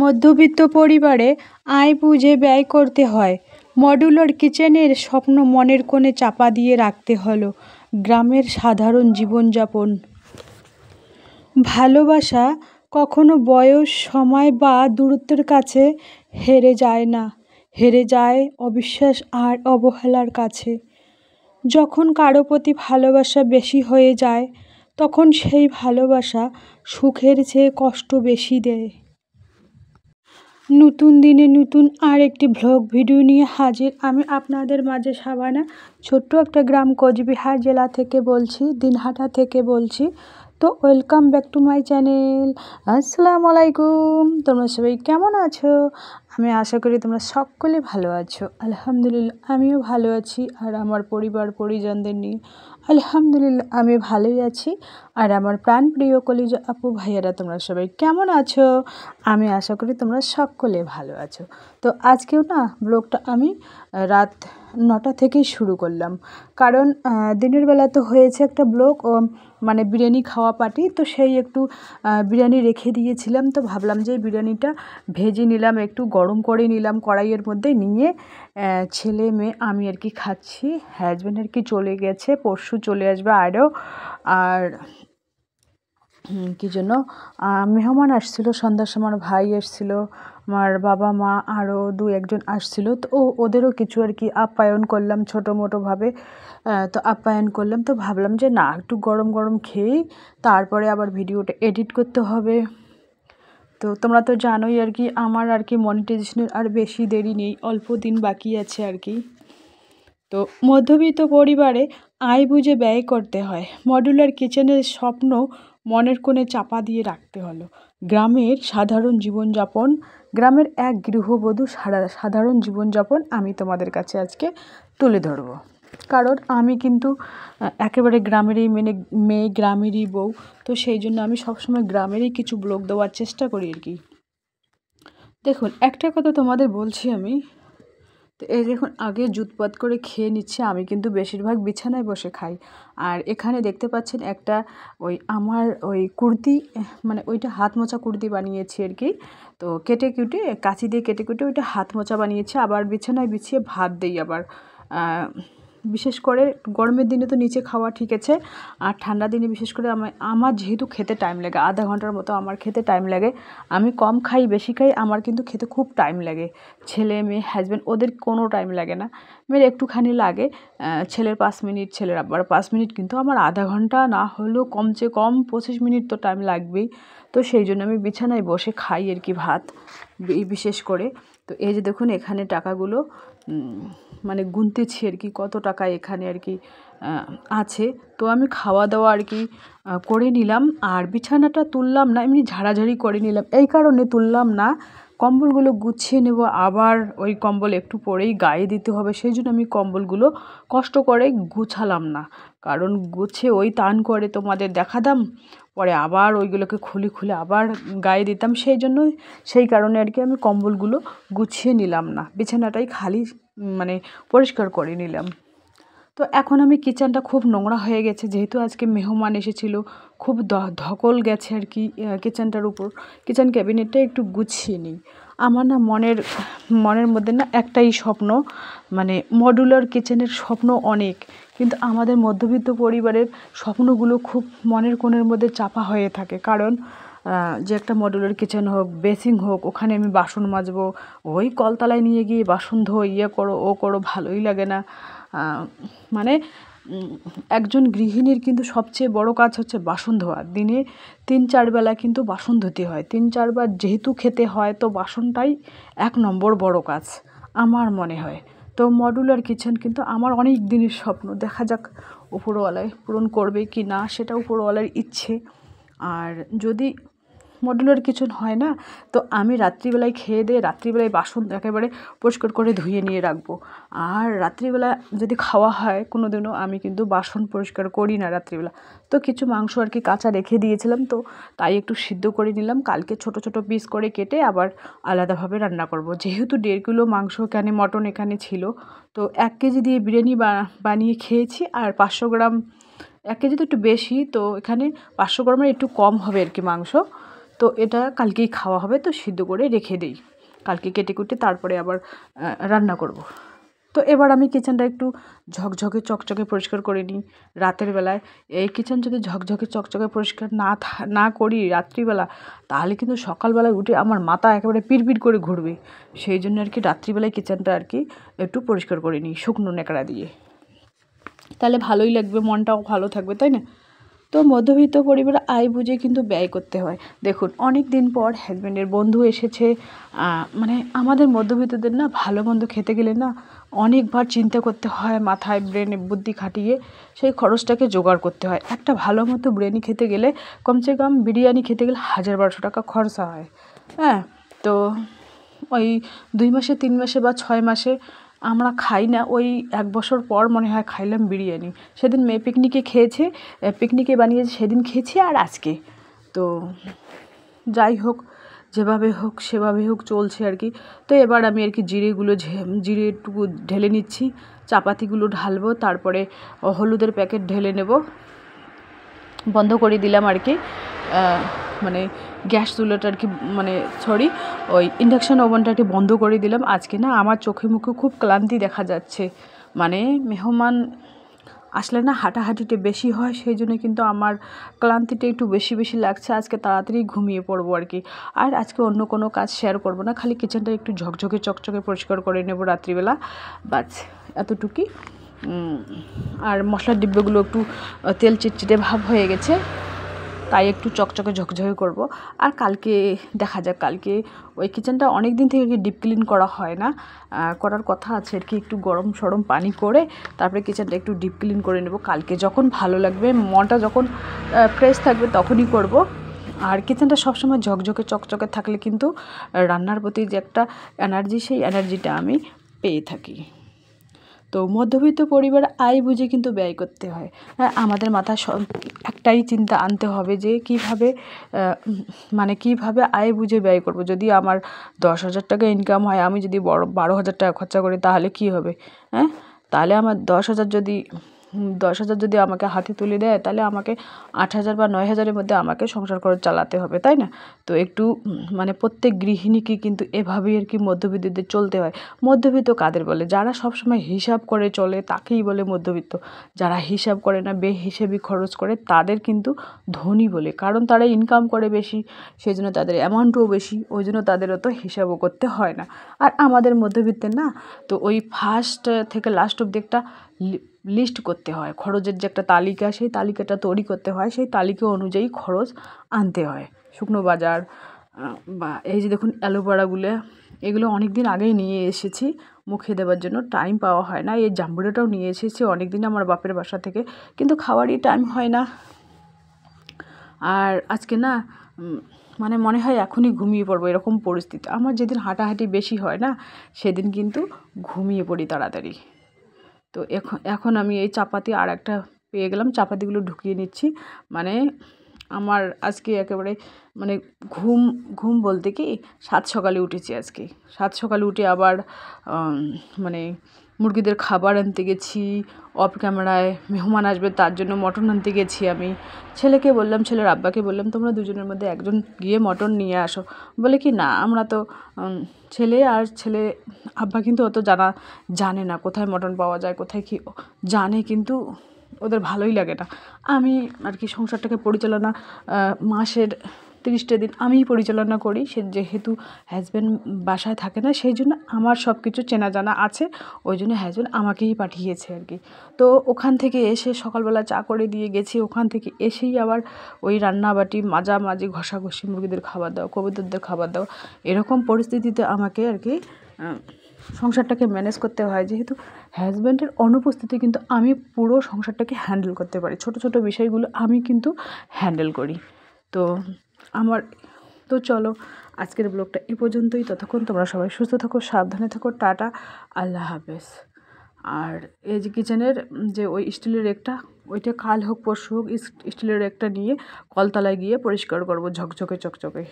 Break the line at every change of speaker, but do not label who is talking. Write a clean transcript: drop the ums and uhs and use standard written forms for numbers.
মধ্যবিত্ত পরিবারে আয় বুঝে ব্যয় করতে হয়। মডুলার কিচেনের স্বপ্ন মনের কোণে চাপা দিয়ে রাখতে হলো গ্রামের সাধারণ জীবনযাপন। ভালোবাসা কখনো বয়স, সময় বা দূরত্বের কাছে হেরে যায় না, হেরে যায় অবিশ্বাস আর অবহেলার কাছে। যখন কারো প্রতি ভালোবাসা বেশি হয়ে যায়, তখন সেই ভালোবাসা সুখের চেয়ে কষ্ট বেশি দেয়। নতুন দিনে নতুন আর একটি ভ্লগ ভিডিও নিয়ে হাজির আমি আপনাদের মাঝে শাবানা। ছোট্ট একটা গ্রাম কোচবিহার জেলা থেকে বলছি, দিনহাটা থেকে বলছি। তো welcome back to my channel. আসসালামু আলাইকুম। তোমরা সবাই কেমন আছো? আমি আশা করি তোমরা সকলে ভালো আছো। আলহামদুলিল্লাহ আমিও ভালো আছি, আর আমার পরিবার পরিজনদের নিয়ে আলহামদুলিল্লাহ আমি ভালোই আছি। আর আমার প্রাণপ্রিয় কলিজা আপু ভাইয়ারা তোমরা সবাই কেমন আছো? আমি আশা করি তোমরা সকলে ভালো আছো। তো আজকেও না ব্লগটা আমি রাত 9টা থেকেই শুরু করলাম, কারণ দিনের বেলা তো হয়েছে একটা ব্লগ, মানে বিরিয়ানি খাওয়া পার্টি। তো সেই একটু বিরিয়ানি রেখে দিয়েছিলাম, তো ভাবলাম যে বিরিয়ানিটা ভেজে নিলাম, একটু গরম করে নিলাম কড়াইয়ের মধ্যে, নিয়ে ছেলে মেয়ে আমি আর কি খাচ্ছি। হাজব্যান্ড আর কি চলে গেছে, পরশু চলে আসবে আরও। আর কী জন্য মেহমান আসছিলো, সন্ধ্যার সময় আমার ভাই এসেছিলো, আমার বাবা মা আরও 2-1 জন আসছিলো। তো ওদেরও কিছু আর কি আপ্যায়ন করলাম ছোটো মোটোভাবে। তো আপ্যায়ন করলাম, তো ভাবলাম যে না একটু গরম গরম খেয়েই তারপরে আবার ভিডিওটা এডিট করতে হবে। তো তোমরা তো জানোই আর কি আমার আর কি মনিটাইজেশনের আর বেশি দেরি নেই, অল্প দিন বাকি আছে আর কি। তো মধ্যবিত্ত পরিবারে আয় বুঝে ব্যয় করতে হয়। মডুলার কিচেনের স্বপ্ন মনের কোণে চাপা দিয়ে রাখতে হলো গ্রামের সাধারণ জীবনযাপন। গ্রামের এক গৃহবধূ সাধারণ জীবনযাপন আমি তোমাদের কাছে আজকে তুলে ধরব, কারণ আমি কিন্তু একেবারে গ্রামেরই মেয়ে, গ্রামেরই বউ। তো সেই জন্য আমি সবসময় গ্রামেরই কিছু ব্লগ দেওয়ার চেষ্টা করি আর কি। দেখুন একটা কথা তোমাদের বলছি আমি, তো এই দেখুন আগে জুতপাত করে খেয়ে নিচ্ছে, আমি কিন্তু বেশিরভাগ বিছানায় বসে খাই। আর এখানে দেখতে পাচ্ছেন একটা আমার কুর্তি, মানে ওইটা হাত মোছা কুর্তি বানিয়েছি আর কি। তো কেটে কুটে কাঁচি দিয়ে কেটে কুটে ওইটা হাত মোছা বানিয়েছি, আবার বিছানায় বিছিয়ে ভাত দিই আবার। বিশেষ করে গরমের দিনে তো নিচে খাওয়া ঠিক আছে, আর ঠান্ডা দিনে বিশেষ করে আমার যেহেতু খেতে টাইম লাগে, আধা ঘন্টার মতো আমার খেতে টাইম লাগে। আমি কম খাই বেশি খাই, আমার কিন্তু খেতে খুব টাইম লাগে। ছেলে মেয়ে হাজব্যান্ড ওদের কোনো টাইম লাগে না, মেয়ের একটুখানি লাগে। ছেলের 5 মিনিট, ছেলের আবার 5 মিনিট, কিন্তু আমার আধা ঘন্টা না হলেও কমসে কম 25 মিনিট তো টাইম লাগবেই। তো সেই জন্য আমি বিছানায় বসে খাই আর কি ভাত বিশেষ করে। তো এই যে দেখুন এখানে টাকাগুলো মানে গুনতেছি আর কি, কত টাকা এখানে আর কি আছে। তো আমি খাওয়া দাওয়া আর কি করে নিলাম, আর বিছানাটা তুললাম না, এমনি ঝাড়াঝাড়ি করে নিলাম। এই কারণে তুললাম না, কম্বলগুলো গুছিয়ে নেব, আবার ওই কম্বল একটু পরেই গায়ে দিতে হবে, সেই জন্য আমি কম্বলগুলো কষ্ট করে গুছালাম না। কারণ গুছে ওই টান করে তোমাদের দেখাতাম, পরে আবার ওইগুলোকে খুলে আবার গায়ে দিতাম, সেই কারণে আর কি আমি কম্বলগুলো গুছিয়ে নিলাম না, বিছানাটাই খালি মানে পরিষ্কার করে নিলাম। তো এখন আমি কিচেনটা খুব নোংরা হয়ে গেছে, যেহেতু আজকে মেহমান এসেছিলো, খুব ধকল গেছে আর কি কিচেনটার উপর। কিচেন ক্যাবিনেটটা একটু গুছিয়ে নিই। আমার না মনের মধ্যে না একটাই স্বপ্ন, মানে মডুলার কিচেনের স্বপ্ন অনেক, কিন্তু আমাদের মধ্যবিত্ত পরিবারের স্বপ্নগুলো খুব মনের কোণের মধ্যে চাপা হয়ে থাকে। কারণ যে একটা মডুলার কিচেন হোক, বেসিং হোক, ওখানে আমি বাসন মাজবো, ওই কলতলায় নিয়ে গিয়ে বাসন ধো, ইয়ে করো ও করো, ভালোই লাগে না। মানে একজন গৃহিণীর কিন্তু সবচেয়ে বড় কাজ হচ্ছে বাসন ধোয়া। দিনে 3-4 বেলা কিন্তু বাসন ধুতে হয়, 3-4 বার যেহেতু খেতে হয়, তো বাসনটাই 1 নম্বর বড় কাজ আমার মনে হয়। তো মডুলার কিচেন কিন্তু আমার অনেক দিনের স্বপ্ন, দেখা যাক উপরওয়ালায় পূরণ করবে কি না, সেটা উপরওয়ালার ইচ্ছে। আর যদি মডুলার কিচেন হয় না, তো আমি রাত্রিবেলায় খেয়ে দিয়ে রাত্রিবেলায় বাসন একেবারে পরিষ্কার করে ধুয়ে নিয়ে রাখবো। আর রাত্রিবেলা যদি খাওয়া হয় কোনো দিনও, আমি কিন্তু বাসন পরিষ্কার করি না রাত্রিবেলা। তো কিছু মাংস আর কি কাঁচা রেখে দিয়েছিলাম, তো তাই একটু সিদ্ধ করে নিলাম, কালকে ছোট ছোট পিস করে কেটে আবার আলাদাভাবে রান্না করব। যেহেতু 1.5 কিলো মাংস এখানে, মটন এখানে ছিল, তো 1 কেজি দিয়ে বিরিয়ানি বানিয়ে খেয়েছি। আর 500 গ্রাম, 1 কেজি তো একটু বেশি, তো এখানে 500 গ্রামের একটু কম হবে আর কি মাংস। তো এটা কালকেই খাওয়া হবে, তো সিদ্ধ করে রেখে দিই, কালকে কেটে কুটে তারপরে আবার রান্না করব। তো এবার আমি কিচেনটা একটু ঝকঝকে চকচকে পরিষ্কার করে নিই রাতের বেলায়। এই কিচেন যদি ঝকঝকে চকচকে পরিষ্কার না করি রাত্রিবেলা, তাহলে কিন্তু সকালবেলায় উঠে আমার মাথা একেবারে পিড়পিড় করে ঘুরবে। সেই জন্য আর কি রাত্রিবেলায় কিচেনটা আর কি একটু পরিষ্কার করে নিই শুকনো ন্যাকড়া দিয়ে, তাহলে ভালোই লাগবে, মনটাও ভালো থাকবে, তাই না? তো মধ্যবিত্ত পরিবারে আয় বুঝে কিন্তু ব্যয় করতে হয়। দেখুন, অনেক দিন পর হাজব্যান্ডের বন্ধু এসেছে, মানে আমাদের মধ্যবিত্তদের না ভালো মন্দ খেতে গেলে না অনেকবার চিন্তা করতে হয়, মাথায় ব্রেনে বুদ্ধি খাটিয়ে সেই খরচটাকে জোগাড় করতে হয়। একটা ভালো মতো বিরিয়ানি খেতে গেলে কমসে কম বিরিয়ানি খেতে গেলে 1000-1200 টাকা খরচা হয়। হ্যাঁ, তো ওই 2 মাসে 3 মাসে বা 6 মাসে আমরা খাই না, ওই 1 বছর পর মনে হয় খাইলাম বিরিয়ানি। সেদিন মেয়ে পিকনিকে খেয়েছে, পিকনিকে বানিয়েছে সেদিন খেয়েছি আর আজকে। তো যাই হোক, যেভাবে হোক সেভাবে হোক চলছে আর কি। তো এবার আমি আর কি জিরে একটু ঢেলে নিচ্ছি, চাপাতিগুলো ঢালবো, তারপরে হলুদের প্যাকেট ঢেলে নেব। বন্ধ করে দিলাম আর কি, মানে গ্যাস চুলাটা আর কি, মানে সরি, ওই ইন্ডাকশান ওভেনটা আর কি বন্ধ করে দিলাম। আজকে না আমার চোখে মুখে খুব ক্লান্তি দেখা যাচ্ছে, মানে মেহমান আসলে না হাঁটাহাঁটিটা বেশি হয়, সেই জন্য কিন্তু আমার ক্লান্তিটা একটু বেশি বেশি লাগছে। আজকে তাড়াতাড়ি ঘুমিয়ে পড়বো আর কি। আর আজকে অন্য কোনো কাজ শেয়ার করব না, খালি কিচেনটা একটু ঝকঝকে চকচকে পরিষ্কার করে নেব রাত্রিবেলা, বাস এতটুকুই। আর মশলার ডিব্বাগুলো একটু তেল চিটচিটে ভাব হয়ে গেছে, তাই একটু চকচকে ঝকঝকে করব। আর কালকে দেখা যাক, কালকে ওই কিচেনটা অনেক দিন থেকে ডিপ ক্লিন করা হয় না, করার কথা আছে আর কি। একটু গরম সরম পানি করে তারপরে কিচেনটা একটু ডিপ ক্লিন করে নেব কালকে, যখন ভালো লাগবে, মনটা যখন ফ্রেশ থাকবে তখনই করব। আর কিচেনটা সবসময় ঝকঝকে চকচকে থাকলে কিন্তু রান্নার প্রতি যে একটা এনার্জি, সেই এনার্জিটা আমি পেয়ে থাকি। তো মধ্যবিত্ত পরিবার আয় বুঝে কিন্তু ব্যয় করতে হয়। হ্যাঁ, আমাদের মাথায় একটাই চিন্তা আনতে হবে যে কীভাবে, মানে কীভাবে আয় বুঝে ব্যয় করব। যদি আমার 10,000 টাকা ইনকাম হয়, আমি যদি 12,000 টাকা খরচা করি, তাহলে কী হবে? হ্যাঁ, তাহলে আমার 10,000 যদি আমাকে হাতে তুলে দেয়, তাহলে আমাকে 8,000 বা 9,000-এর মধ্যে আমাকে সংসার খরচ চালাতে হবে, তাই না? তো একটু মানে প্রত্যেক গৃহিণীকে কিন্তু এভাবেই আর কি মধ্যবিত্তদের চলতে হয়। মধ্যবিত্ত কাদের বলে? যারা সবসময় হিসাব করে চলে তাকেই বলে মধ্যবিত্ত। যারা হিসাব করে না, বেহিসাবি খরচ করে, তাদের কিন্তু ধনী বলে। কারণ তারা ইনকাম করে বেশি, সেই জন্য তাদের অ্যামাউন্টও বেশি, ওই জন্য তাদের অত হিসাবও করতে হয় না। আর আমাদের মধ্যবিত্তের না, তো ওই ফার্স্ট থেকে লাস্ট অব্দি একটা লিস্ট করতে হয়, খরচের যে একটা তালিকা, সেই তালিকাটা তৈরি করতে হয়, সেই তালিকা অনুযায়ী খরচ আনতে হয়। শুকনো বাজার বা এই যে দেখুন অ্যালোভেরাগুলো, এগুলো অনেক দিন আগেই নিয়ে এসেছি মুখে দেওয়ার জন্য, টাইম পাওয়া হয় না। এই জাম্বুরাটাও নিয়ে এসেছি অনেক দিন আমার বাপের বাসা থেকে, কিন্তু খাওয়ারই টাইম হয় না। আর আজকে না মানে মনে হয় এখনই ঘুমিয়ে পড়বো, এরকম পরিস্থিতি আমার। যেদিন হাঁটাহাঁটি বেশি হয় না, সেদিন কিন্তু ঘুমিয়ে পড়ি তাড়াতাড়ি। তো এখন আমি এই চাপাতি আর একটা পেয়ে গেলাম, চাপাতিগুলো ঢুকিয়ে নিচ্ছি। মানে আমার আজকে একেবারে মানে ঘুম বলতে কি, 7 সকালে উঠেছি আজকে। 7 সকালে উঠে আবার মানে মুরগিদের খাবার আনতে গেছি, অফ ক্যামেরায় মেহমান আসবে তার জন্য মটন আনতে গেছি আমি। ছেলেকে বললাম, ছেলের আব্বাকে বললাম, তোমরা দুজনের মধ্যে একজন গিয়ে মটন নিয়ে আসো। বলে কি না, আমরা তো ছেলে আব্বা কিন্তু অত জানে না কোথায় মটন পাওয়া যায়, কোথায় কি জানে, কিন্তু ওদের ভালোই লাগে না। আমি আর কি সংসারটাকে পরিচালনা, মাসের 30টা দিন আমিই পরিচালনা করি। যেহেতু হাজব্যান্ড বাসায় থাকে না, সেই জন্য আমার সব কিছু চেনা জানা আছে, ওই জন্য হাজব্যান্ড আমাকেই পাঠিয়েছে আর কি। তো ওখান থেকে এসে সকালবেলা চা করে দিয়ে গেছি, ওখান থেকে এসেই আবার ওই রান্নাবাটি মাঝামাঝি ঘষাঘষি, মুরগিদের খাবার দাও, কবুতরদের খাবার দাও, এরকম পরিস্থিতিতে আমাকে আর কি সংসারটাকে ম্যানেজ করতে হয়। যেহেতু হাজব্যান্ডের অনুপস্থিতি কিন্তু আমি পুরো সংসারটাকে হ্যান্ডেল করতে পারি, ছোট ছোট বিষয়গুলো আমি কিন্তু হ্যান্ডেল করি। তো চলো, আজকের ব্লগটা এ পর্যন্তই। ততক্ষণ তোমরা সবাই সুস্থ থাকো, সাবধানে থাকো, টাটা, আল্লাহ হাফেজ। আর এই যে কিচেনের যে ওই স্টিলের রেকটা, ওইটা কাল হোক পরশু হোক স্টিলের রেকটা নিয়ে কলতলায় গিয়ে পরিষ্কার করবো ঝকঝকে চকচকে।